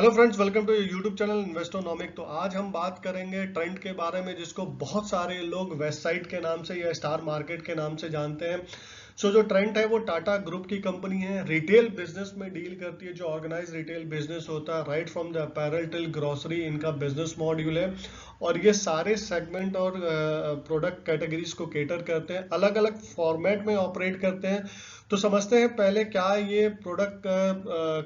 Hello friends, welcome to YouTube channel Investonomic. तो आज हम बात करेंगे ट्रेंड के बारे में, जिसको बहुत सारे लोग वेस्ट साइड के नाम से या स्टार मार्केट के नाम से जानते हैं। जो ट्रेंड है वो टाटा ग्रुप की कंपनी है, रिटेल बिजनेस में डील करती है। जो ऑर्गेनाइज रिटेल बिजनेस होता है, right from the apparel till grocery, इनका बिजनेस मॉड्यूल है। और ये सारे सेगमेंट और प्रोडक्ट कैटेगरीज को केटर करते हैं, अलग अलग फॉर्मेट में ऑपरेट करते हैं। तो समझते हैं पहले क्या ये प्रोडक्ट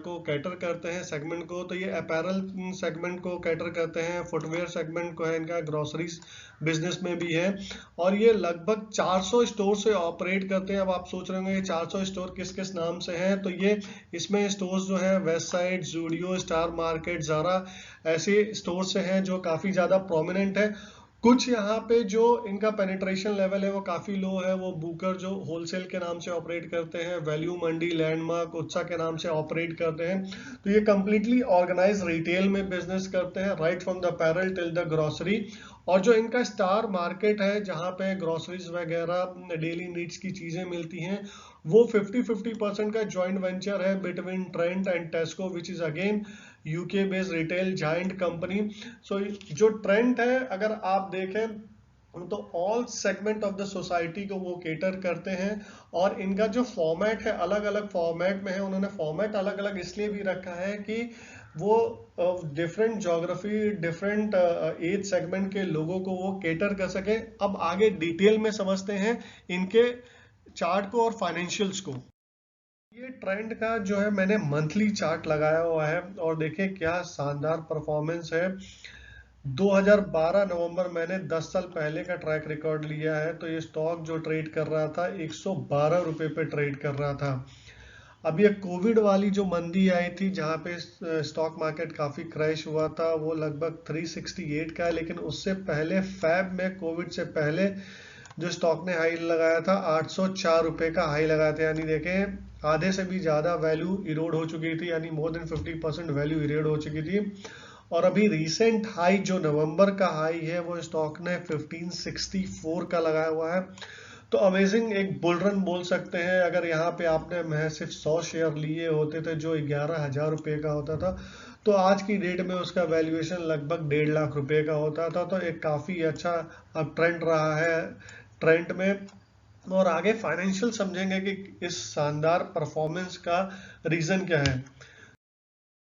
को कैटर करते हैं सेगमेंट को। तो ये अपैरल सेगमेंट को कैटर करते हैं, फुटवेयर सेगमेंट को है इनका, ग्रोसरीज बिजनेस में भी है। और ये लगभग 400 स्टोर से ऑपरेट करते हैं। अब आप सोच रहे होंगे ये 400 स्टोर किस किस नाम से हैं। तो ये इसमें स्टोर्स जो है Westside, Zudio, Star Market, Zara, ऐसे स्टोर से हैं जो काफ़ी ज़्यादा प्रोमिनेंट है। कुछ यहाँ पे जो इनका पेनिट्रेशन लेवल है वो काफी लो है। वो बुकर जो होलसेल के नाम से ऑपरेट करते हैं, वैल्यू मंडी, लैंडमार्क, उत्सा के नाम से ऑपरेट करते हैं। तो ये कंप्लीटली ऑर्गेनाइज रिटेल में बिजनेस करते हैं, right from the apparel till the grocery. और जो इनका स्टार मार्केट है, जहाँ पे ग्रोसरीज वगैरह डेली नीड्स की चीजें मिलती हैं, वो 50-50% का जॉइंट वेंचर है between Trent and Tesco, which is again UK based retail giant company. So जो ट्रेंड है, अगर आप देखें तो all segment of the society को वो केटर करते हैं। और इनका जो फॉर्मेट है, अलग अलग फॉर्मेट में है। उन्होंने फॉर्मेट अलग अलग इसलिए भी रखा है कि वो different geography, different age segment के लोगों को वो केटर कर सके। अब आगे डिटेल में समझते हैं इनके चार्ट को और फाइनेंशियल्स को। ये ट्रेंड का जो है, मैंने मंथली चार्ट लगाया हुआ है और देखें क्या शानदार परफॉर्मेंस है। 2012 नवंबर, मैंने 10 साल पहले का ट्रैक रिकॉर्ड लिया है। तो ये स्टॉक जो ट्रेड कर रहा था 112 रुपए पे ट्रेड कर रहा था। अब ये कोविड वाली जो मंदी आई थी, जहाँ पे स्टॉक मार्केट काफी क्रैश हुआ था, वो लगभग 368 का है। लेकिन उससे पहले फैब में, कोविड से पहले, जो स्टॉक ने हाई लगाया था 804 रुपए का हाई लगाया था। यानी देखें आधे से भी ज्यादा वैल्यू इरोड हो चुकी थी, यानी मोर देन 50% वैल्यू इरोड हो चुकी थी। और अभी रिसेंट हाई जो नवंबर का हाई है, वो स्टॉक ने 1564 का लगाया हुआ है। तो अमेजिंग एक बुल रन बोल सकते हैं। अगर यहाँ पे आपने महज सिर्फ 100 शेयर लिए होते थे, जो 11,000 रुपये का होता था, तो आज की डेट में उसका वैल्यूएशन लगभग 1.5 लाख रुपए का होता था। तो एक काफी अच्छा अब ट्रेंड रहा है ट्रेंड में। और आगे फाइनेंशियल समझेंगे कि इस शानदार परफॉर्मेंस का रीजन क्या है।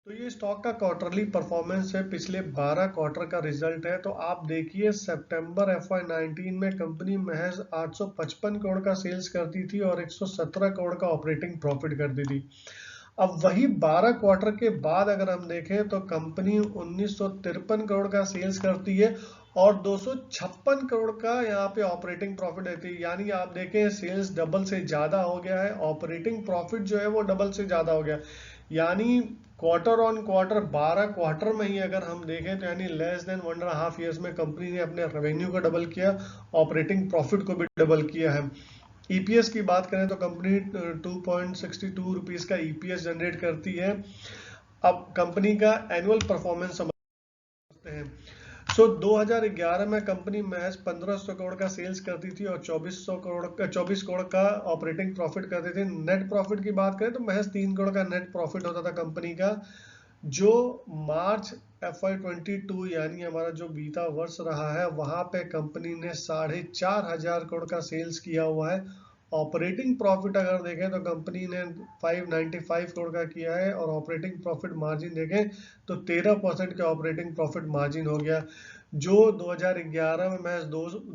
तो ये स्टॉक का क्वार्टरली परफॉर्मेंस है, पिछले 12 क्वार्टर का रिजल्ट है। तो आप देखिए सितंबर FY19 में कंपनी महज 855 करोड़ का सेल्स करती थी और 117 करोड़ का ऑपरेटिंग प्रॉफिट करती थी। अब वही 12 क्वार्टर के बाद अगर हम देखें तो कंपनी 1953 करोड़ का सेल्स करती है और 256 करोड़ का यहाँ पे ऑपरेटिंग प्रॉफिट देती है। यानी आप देखें सेल्स डबल से ज्यादा हो गया है, ऑपरेटिंग प्रॉफिट जो है वो डबल से ज्यादा हो गया। यानी क्वार्टर ऑन क्वार्टर, 12 क्वार्टर में ही अगर हम देखें तो यानी लेस देन 1.5 ईयर्स में कंपनी ने अपने रेवेन्यू को डबल किया, ऑपरेटिंग प्रॉफिट को भी डबल किया है। ईपीएस की बात करें तो कंपनी 2.62 रुपीज का ईपीएस जनरेट करती है। अब कंपनी का एनुअल परफॉर्मेंस समझते हैं। 2011 में कंपनी महज 1500 करोड़ का सेल्स करती थी और 24 करोड़ का ऑपरेटिंग प्रॉफिट करती थी। नेट प्रॉफिट की बात करें तो महज 3 करोड़ का नेट प्रॉफिट होता था कंपनी का। जो मार्च FY22 यानी हमारा जो बीता वर्ष रहा है, वहां पे कंपनी ने 4,500 करोड़ का सेल्स किया हुआ है। ऑपरेटिंग प्रॉफिट अगर देखें तो कंपनी ने 595 करोड़ का किया है और ऑपरेटिंग प्रॉफिट मार्जिन देखें तो 13% का ऑपरेटिंग प्रॉफिट मार्जिन हो गया। जो 2011 में महज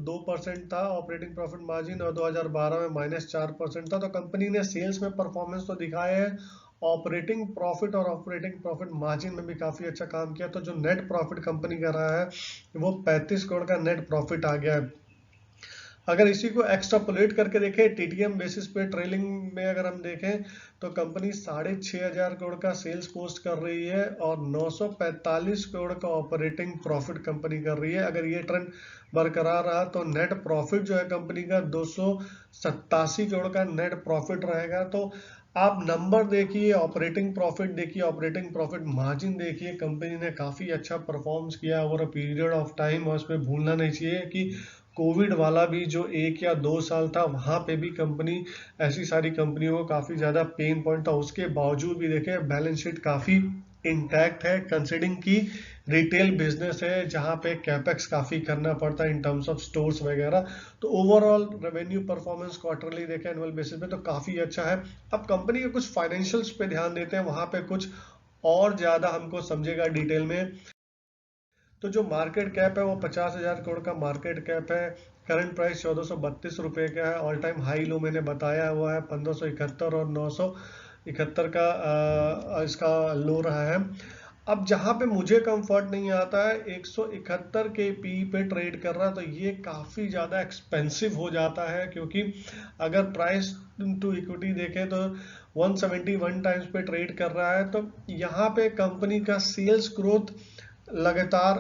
2% था ऑपरेटिंग प्रॉफिट मार्जिन और 2012 में -4% था। तो कंपनी ने सेल्स में परफॉर्मेंस तो दिखाया है, ऑपरेटिंग प्रॉफिट और ऑपरेटिंग प्रॉफिट मार्जिन में भी काफी अच्छा काम किया। तो जो नेट प्रॉफिट कंपनी कर रहा है वो 35 करोड़ का नेट प्रॉफिट आ गया है। अगर इसी को एक्स्ट्रापोलेट करके देखें टीटीएम बेसिस पे, ट्रेलिंग में अगर हम देखें तो कंपनी 6,500 करोड़ का सेल्स पोस्ट कर रही है और 945 करोड़ का ऑपरेटिंग प्रॉफिट कंपनी कर रही है। अगर ये ट्रेंड बरकरार रहा तो नेट प्रॉफिट जो है कंपनी का 287 करोड़ का नेट प्रॉफिट रहेगा। तो आप नंबर देखिए, ऑपरेटिंग प्रॉफिट देखिए, ऑपरेटिंग प्रॉफिट मार्जिन देखिए, कंपनी ने काफी अच्छा परफॉर्म किया over a period of time. और इसमें भूलना नहीं चाहिए कि कोविड वाला भी जो 1 या 2 साल था, वहां पे भी कंपनी, ऐसी सारी कंपनियों को काफी ज्यादा पेन पॉइंट था, उसके बावजूद भी देखें बैलेंस शीट काफी इंटैक्ट है, कंसिडरिंग की रिटेल बिजनेस है जहां पे कैपेक्स काफी करना पड़ता है इन टर्म्स ऑफ स्टोर्स वगैरह। तो ओवरऑल रेवेन्यू परफॉर्मेंस क्वार्टरली देखें एनुअल बेसिस पे तो काफी अच्छा है। अब कंपनी के कुछ फाइनेंशियल्स पे ध्यान देते हैं, वहां पे कुछ और ज्यादा हमको समझेगा डिटेल में। तो जो मार्केट कैप है वो 50,000 करोड़ का मार्केट कैप है। करंट प्राइस 1432 रुपए का है। ऑल टाइम हाई लो मैंने बताया हुआ है 1571 और 971 का इसका लो रहा है। अब जहां पे मुझे कंफर्ट नहीं आता है 171 के पी पे ट्रेड कर रहा है, तो ये काफी ज्यादा एक्सपेंसिव हो जाता है, क्योंकि अगर प्राइस टू इक्विटी देखें तो 171 टाइम्स पे ट्रेड कर रहा है। तो यहाँ पे कंपनी का सेल्स ग्रोथ लगातार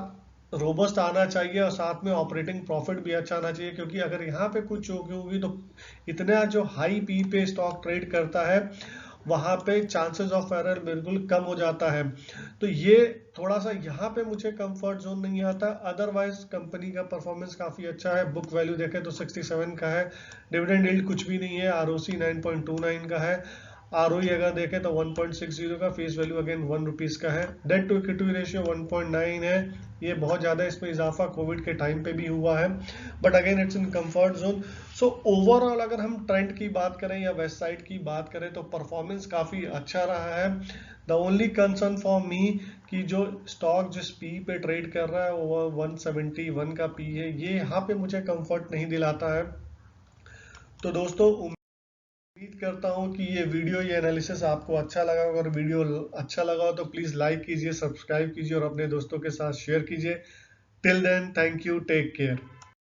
रोबस्ट आना चाहिए और साथ में ऑपरेटिंग प्रॉफिट भी अच्छा आना चाहिए, क्योंकि अगर यहाँ पे कुछ चूक होगी तो इतना जो हाई पी पे स्टॉक ट्रेड करता है वहां पे चांसेस ऑफ एरर बिल्कुल कम हो जाता है। तो ये थोड़ा सा यहाँ पे मुझे कंफर्ट जोन नहीं आता। अदरवाइज कंपनी का परफॉर्मेंस काफी अच्छा है। बुक वैल्यू देखें तो 67 का है। डिविडेंड यील्ड कुछ भी नहीं है। आरओसी 9.29 का है। आरओई अगर देखें तो 1.60 का। फेस वैल्यू अगेन 1 रुपीज का है। डेट टू इक्विटी रेशियो 1.9 है। ये बहुत ज्यादा, इसमें इजाफा कोविड के टाइम पे भी हुआ है, but again it's in comfort zone. So overall अगर हम ट्रेंड की बात करें या वेस्ट साइड की बात करें तो परफॉर्मेंस काफी अच्छा रहा है। The only concern for me कि जो स्टॉक जिस पी पे ट्रेड कर रहा है वो 171 का पी है, ये यहाँ पे मुझे कंफर्ट नहीं दिलाता है। तो दोस्तों उम्मीद करता हूँ कि ये वीडियो, ये एनालिसिस आपको अच्छा लगा। अगर वीडियो अच्छा लगा हो तो प्लीज लाइक कीजिए, सब्सक्राइब कीजिए और अपने दोस्तों के साथ शेयर कीजिए। Till then, thank you, take care.